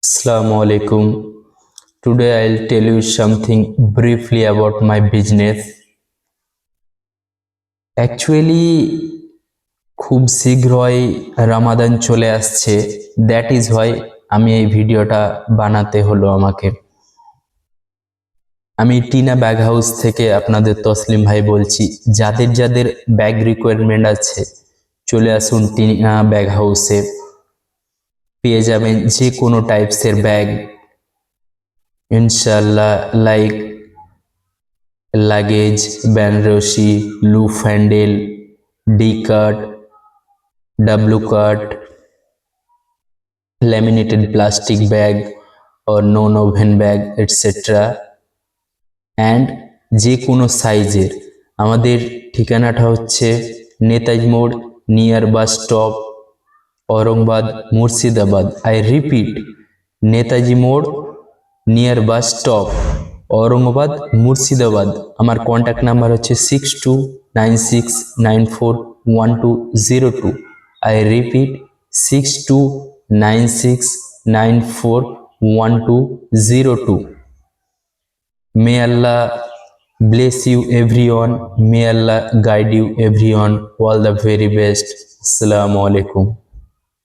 Assalamu alaikum. Today I'll tell you something briefly about my business. Actually, খুব শীঘ্রই রামাদান চলে আসছে, দ্যাট ইজ হোয়াই আমি এই ভিডিওটা বানাতে হলো আমাকে। আমি টিনা ব্যাগ হাউস থেকে আপনাদের তসলিম ভাই বলছি। যাদের যাদের ব্যাগ রিকোয়ারমেন্ট আছে চলে আসুন টিনা ব্যাগ হাউসে, পেয়ে যাবেন যে কোনো টাইপসের ব্যাগ ইনশাল্লাহ, like luggage, Benarasi, loop handle, D cut, W cut, laminated plastic bag or non oven bag etc. And যে কোনো সাইজের। আমাদের ঠিকানাটা হচ্ছে নেতাজি মোড়, near bus stop, Aurangabad Murshidabad. I repeat, Netaji মোড়, near bus stop, Aurangabad Murshidabad. আমার কন্ট্যাক্ট নাম্বার হচ্ছে 6296941202। I repeat 6296941202। May Allah bless you everyone. May Allah guide you everyone. All the very best. Assalamu alaikum.